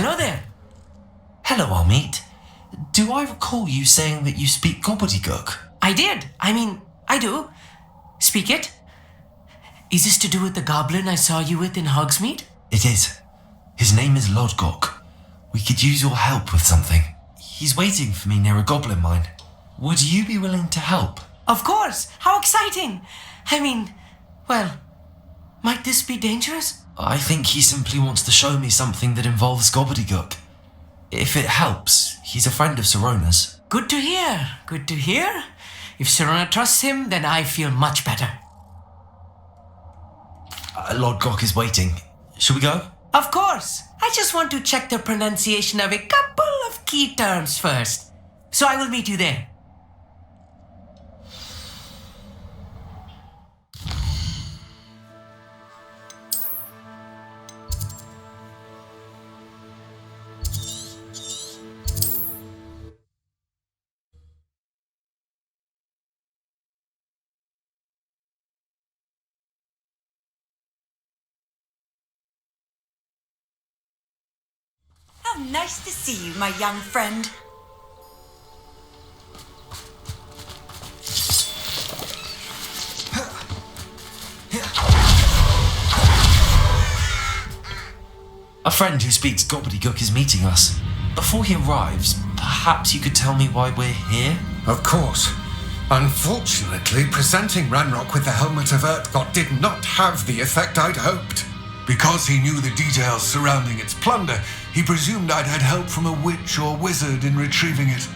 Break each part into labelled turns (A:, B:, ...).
A: Hello there.
B: Hello, Amit. Do I recall you saying that you speak gobbledygook?
A: I did. I do. Speak it. Is this to do with the goblin I saw you with in Hogsmeade?
B: It is. His name is Lodgok. We could use your help with something. He's waiting for me near a goblin mine. Would you be willing to help?
A: Of course. How exciting. Might this be dangerous?
B: I think he simply wants to show me something that involves gobbledygook. If it helps, he's a friend of Sirona's.
A: Good to hear. Good to hear. If Sirona trusts him, then I feel much better.
B: Lodgok is waiting. Shall we go?
A: Of course. I just want to check the pronunciation of a couple of key terms first. So I will meet you there.
C: How nice to see you, my young friend.
B: A friend who speaks gobbledygook is meeting us. Before he arrives, perhaps you could tell me why we're here?
D: Of course. Unfortunately, presenting Ranrock with the Helmet of Urtkot did not have the effect I'd hoped. Because he knew the details surrounding its plunder, he presumed I'd had help from a witch or wizard in retrieving it.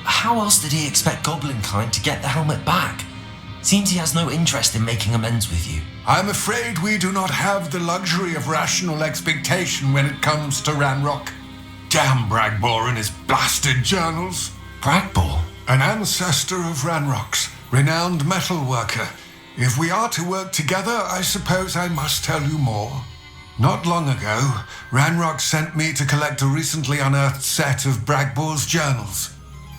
B: How else did he expect Goblinkind to get the helmet back? Seems he has no interest in making amends with you.
D: I'm afraid we do not have the luxury of rational expectation when it comes to Ranrock. Damn Bragbor and his blasted journals.
B: Bragbor?
D: An ancestor of Ranrock's, renowned metal worker. If we are to work together, I suppose I must tell you more. Not long ago, Ranrock sent me to collect a recently unearthed set of Bragbor's journals.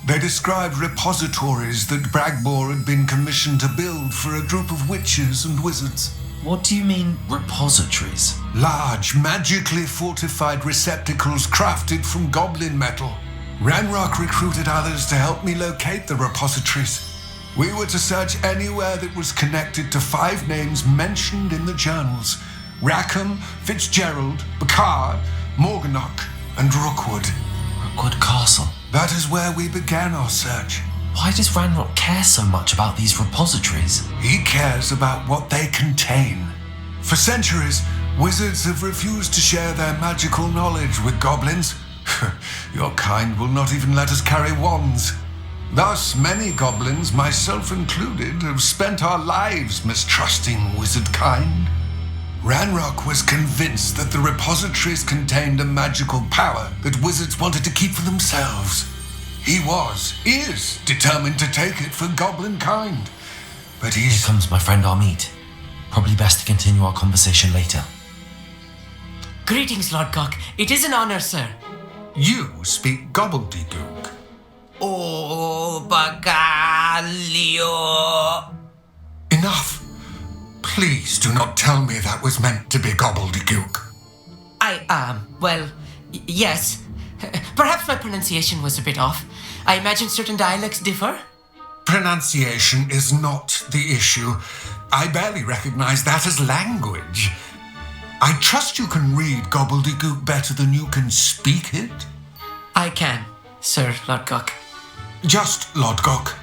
D: They described repositories that Bragbor had been commissioned to build for a group of witches and wizards.
B: What do you mean, repositories?
D: Large, magically fortified receptacles crafted from goblin metal. Ranrock recruited others to help me locate the repositories. We were to search anywhere that was connected to 5 names mentioned in the journals: Rackham, Fitzgerald, Bacard, Morganach, and Rookwood.
B: Rookwood Castle.
D: That is where we began our search.
B: Why does Ranrock care so much about these repositories?
D: He cares about what they contain. For centuries, wizards have refused to share their magical knowledge with goblins. Your kind will not even let us carry wands. Thus, many goblins, myself included, have spent our lives mistrusting wizard kind. Ranrock was convinced that the repositories contained a magical power that wizards wanted to keep for themselves. He is determined to take it for goblin kind. But
B: Here comes my friend Amit. Probably best to continue our conversation later.
A: Greetings, Lodgok. It is an honor, sir.
D: You speak gobbledygook.
A: Oh, Bagalio.
D: Enough. Please do not tell me that was meant to be gobbledygook.
A: Yes. Perhaps my pronunciation was a bit off. I imagine certain dialects differ.
D: Pronunciation is not the issue. I barely recognize that as language. I trust you can read gobbledygook better than you can speak it?
A: I can, Sir Lodgok.
D: Just Lodgok.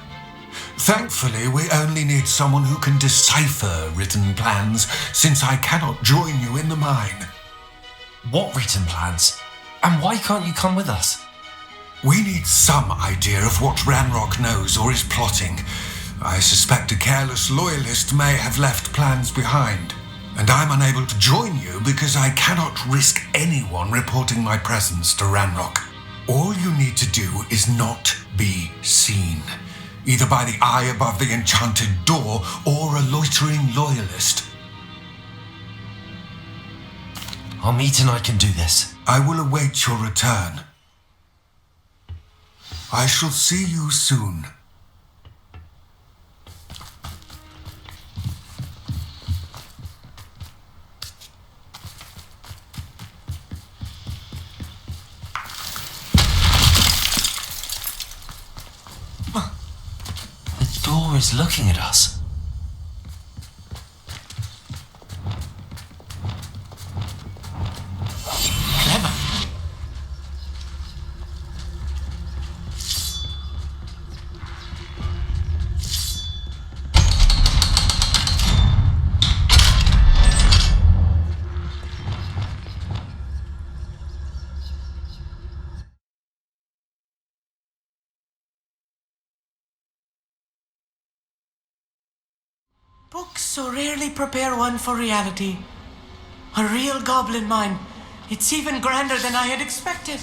D: Thankfully, we only need someone who can decipher written plans, since I cannot join you in the mine.
B: What written plans? And why can't you come with us?
D: We need some idea of what Ranrock knows or is plotting. I suspect a careless loyalist may have left plans behind, and I'm unable to join you because I cannot risk anyone reporting my presence to Ranrock. All you need to do is not be seen, either by the eye above the enchanted door or a loitering loyalist.
B: Amit and I can do this.
D: I will await your return. I shall see you soon.
B: sure is looking at us.
A: Clever. Books so rarely prepare one for reality. A real goblin mine. It's even grander than I had expected.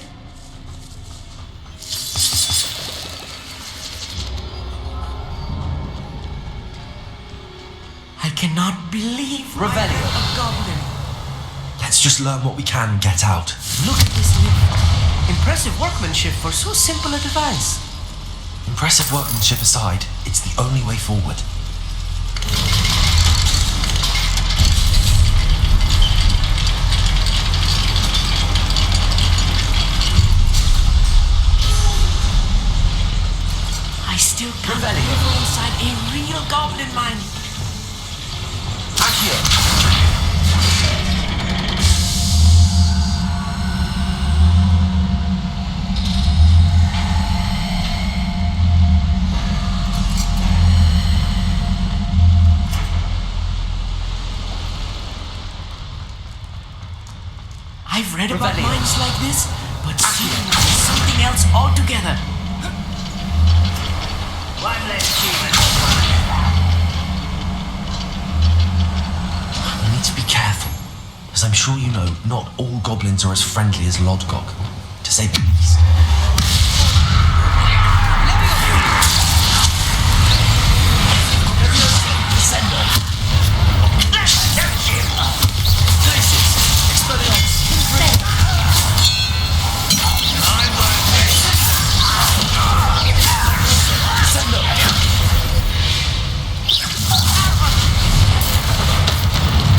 A: I cannot believe
B: Revelio.
A: a goblin.
B: Let's just learn what we can and get out.
A: Look at this lift. Impressive workmanship for so simple a device.
B: Impressive workmanship aside, it's the only way forward.
A: I still can't believe we're inside a real goblin mine.
B: Accio!
A: I've read about mines like this, but seeing it is something else altogether. One less human.
B: We need to be careful, as I'm sure you know, not all goblins are as friendly as Lodgok, to say the least.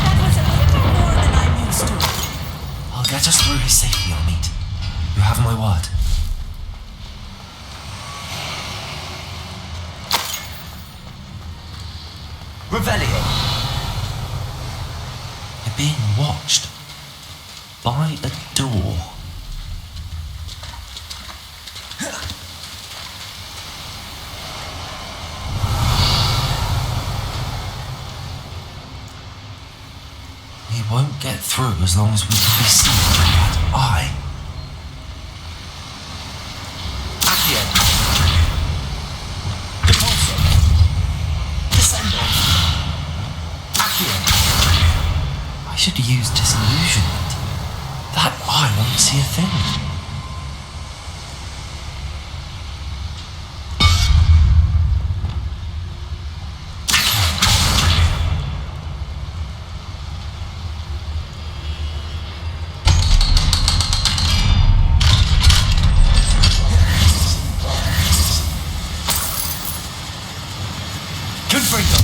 C: That was a little more than I'm used to.
B: I'll get us through here safely, Amit. You have my word. Revelio. You're being watched. By a door. We won't get through as long as we can be seen by that eye. Accio. Depulso. Descendo. Accio. I should use disillusionment. That eye won't see a thing. Confringo.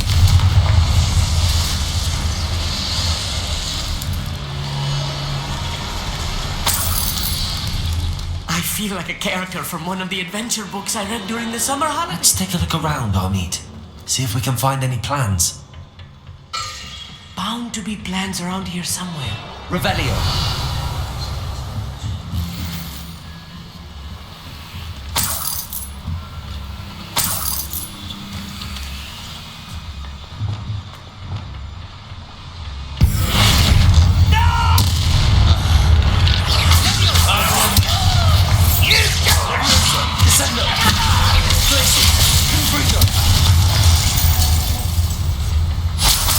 A: I feel like a character from one of the adventure books I read during the summer holidays.
B: Let's take a look around, Amit. See if we can find any plans.
A: Bound to be plans around here somewhere.
B: Revelio.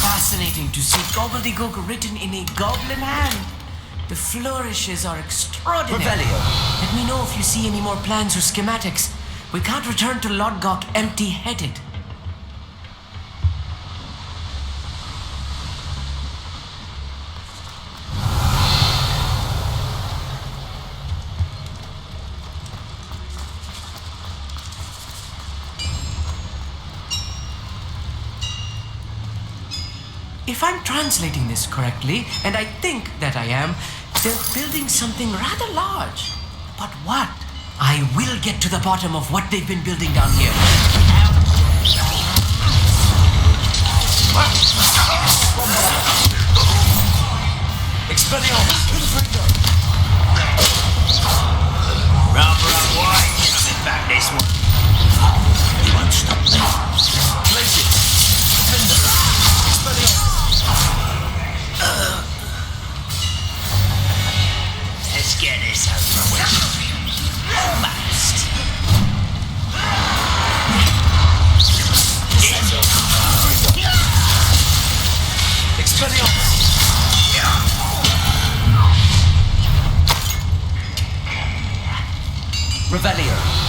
A: Fascinating to see gobbledygook written in a goblin hand. The flourishes are extraordinary.
B: Revelio.
A: Let me know if you see any more plans or schematics. We can't return to Lodgok empty-headed. If I'm translating this correctly, and I think that I am, they're building something rather large. But what? I will get to the bottom of what they've been building down here. Revelio.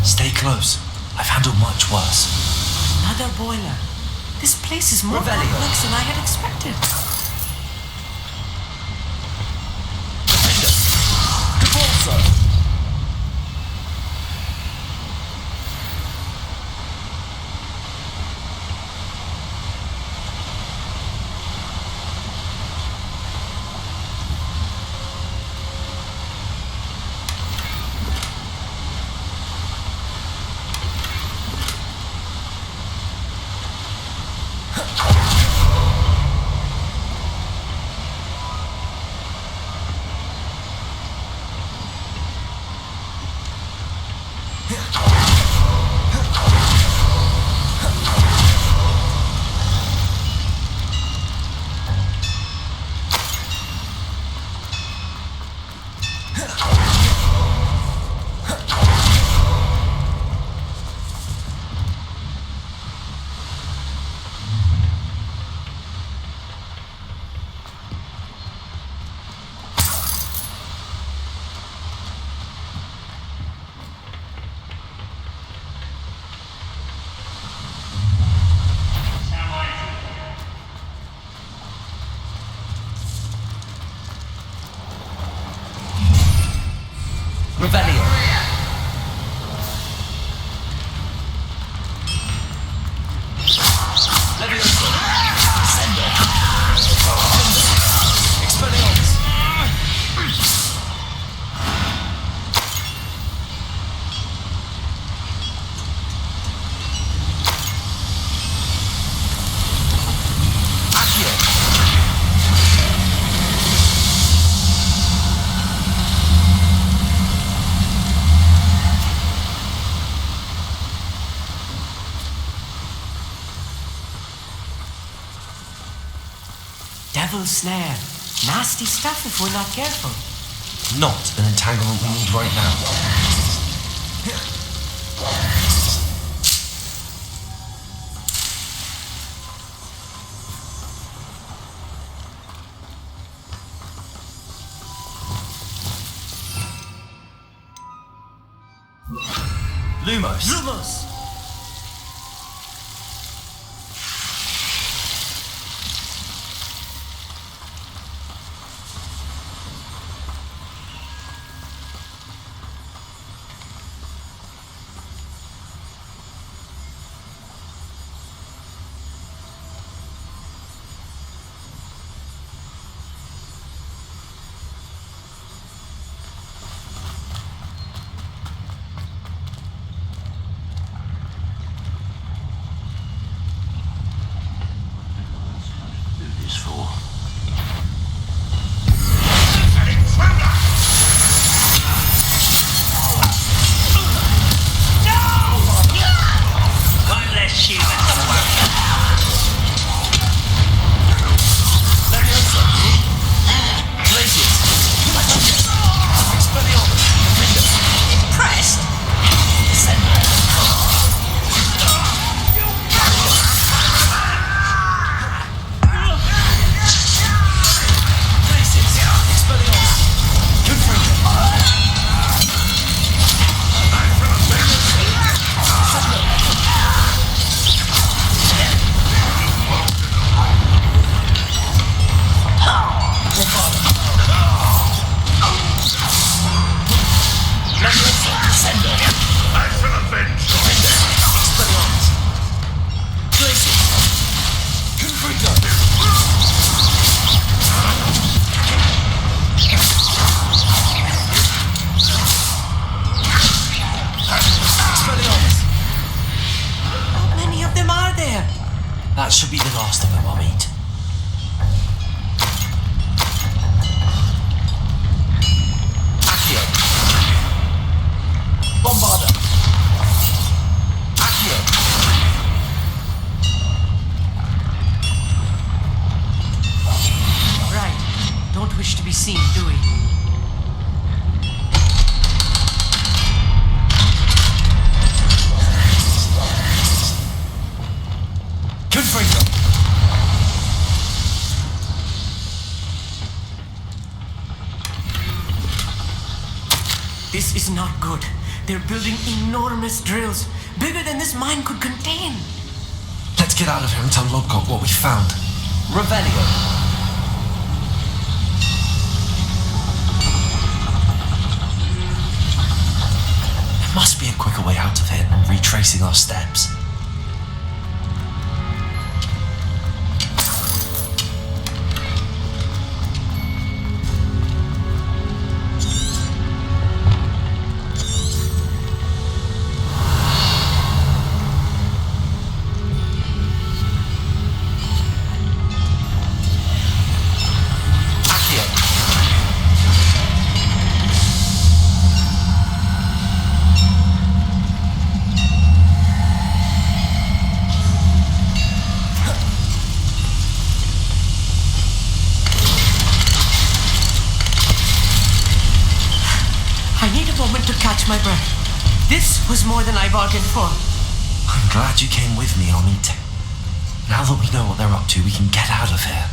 B: Stay close. I've handled much worse.
A: Another boiler. This place is more complex than I had expected. Revelio. Levioso. Sendo. Expelliarmus. Accio. Devil's snare. Nasty stuff if we're not careful.
B: Not an entanglement we need right now. Lumos.
A: Lumos!
B: That should be the last of them, Amit. Accio. Bombarda. Accio.
A: Right. Don't wish to be seen, do we?
B: Confringo.
A: This is not good. They're building enormous drills, bigger than this mine could contain.
B: Let's get out of here and tell Lodgok what we found. Revelio. There must be a quicker way out of here than retracing our steps.
A: I need a moment to catch my breath. This was more than I bargained for.
B: I'm glad you came with me, Amit. Now that we know what they're up to, we can get out of here.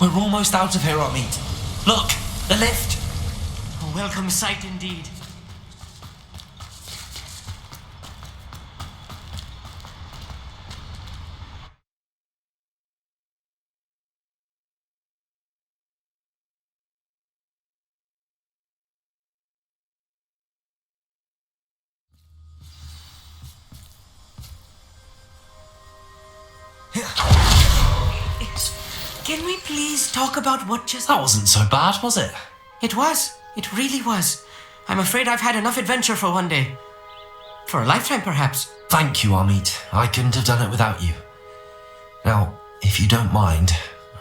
B: We're almost out of here, Amit. Look, the lift.
A: A welcome sight indeed. Can we please talk about what just...
B: That wasn't so bad, was it?
A: It was. It really was. I'm afraid I've had enough adventure for one day. For a lifetime, perhaps.
B: Thank you, Amit. I couldn't have done it without you. Now, if you don't mind,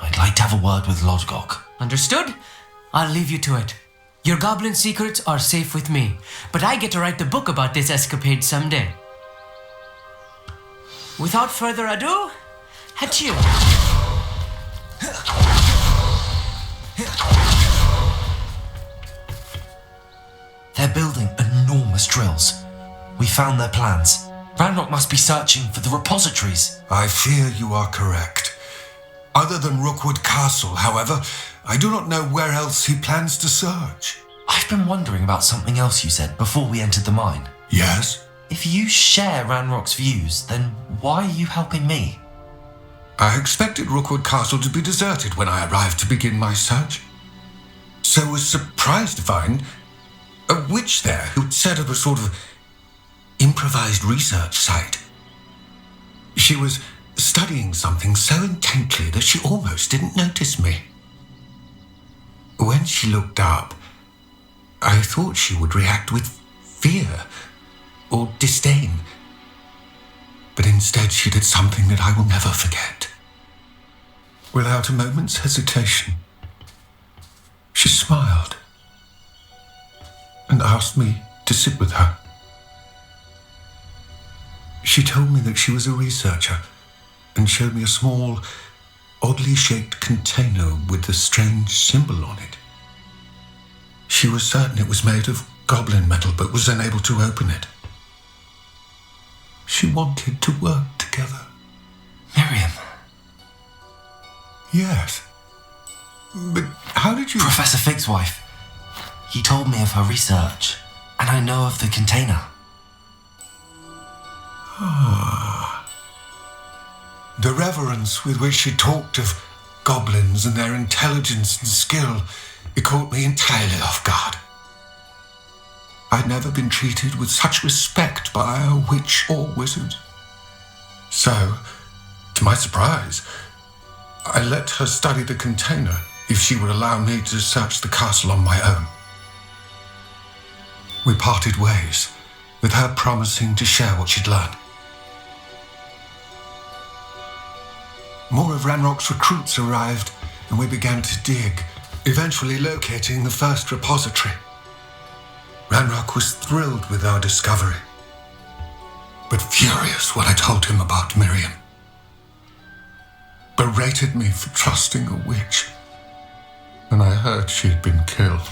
B: I'd like to have a word with Lodgok.
A: Understood? I'll leave you to it. Your goblin secrets are safe with me, but I get to write the book about this escapade someday. Without further ado, adieu.
B: They're building enormous drills. We found their plans. Ranrock must be searching for the repositories.
D: I fear you are correct. Other than Rookwood Castle, however, I do not know where else he plans to search.
B: I've been wondering about something else you said before we entered the mine.
D: Yes?
B: If you share Ranrock's views, then why are you helping me?
D: I expected Rookwood Castle to be deserted when I arrived to begin my search. So was surprised to find a witch there who'd set up a sort of improvised research site. She was studying something so intently that she almost didn't notice me. When she looked up, I thought she would react with fear or disdain. But instead she did something that I will never forget. Without a moment's hesitation, she smiled and asked me to sit with her. She told me that she was a researcher and showed me a small, oddly shaped container with a strange symbol on it. She was certain it was made of goblin metal but was unable to open it. She wanted to work together.
B: Miriam.
D: Yes. But how did you...
B: Professor Fig's wife. He told me of her research, and I know of the container.
D: The reverence with which she talked of goblins and their intelligence and skill, it caught me entirely off guard. I'd never been treated with such respect by a witch or wizard. So, To my surprise, I let her study the container if she would allow me to search the castle on my own. We parted ways, with her promising to share what she'd learned. More of Ranrock's recruits arrived, and we began to dig, eventually locating the first repository. Ranrock was thrilled with our discovery, but furious when I told him about Miriam. Berated me for trusting a witch, and I heard she'd been killed.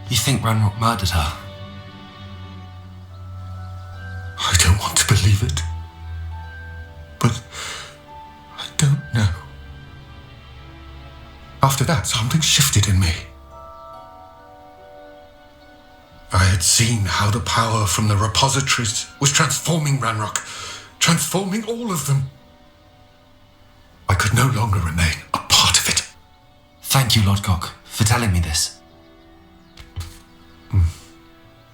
B: You think Ranrock murdered her?
D: I don't want to believe it, but I don't know. After that, something shifted in me. I had seen how the power from the repositories was transforming Ranrock, transforming all of them. I could no longer remain a part of it.
B: Thank you, Lodgok, for telling me this.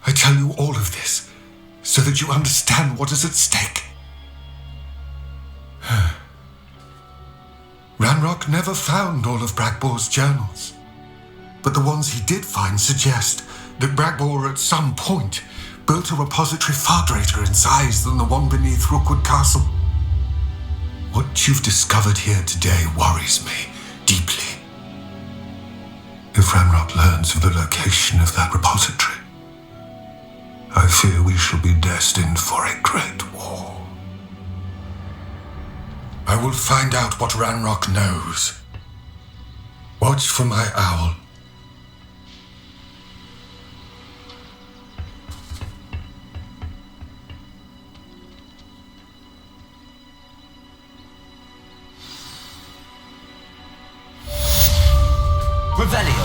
D: I tell you all of this so that you understand what is at stake. Ranrock never found all of Bragbor's journals, but the ones he did find suggest that Bragbor at some point built a repository far greater in size than the one beneath Rookwood Castle. What you've discovered here today worries me deeply. If Ranrock learns of the location of that repository, I fear we shall be destined for a great war. I will find out what Ranrock knows. Watch for my owl.
A: Revelio.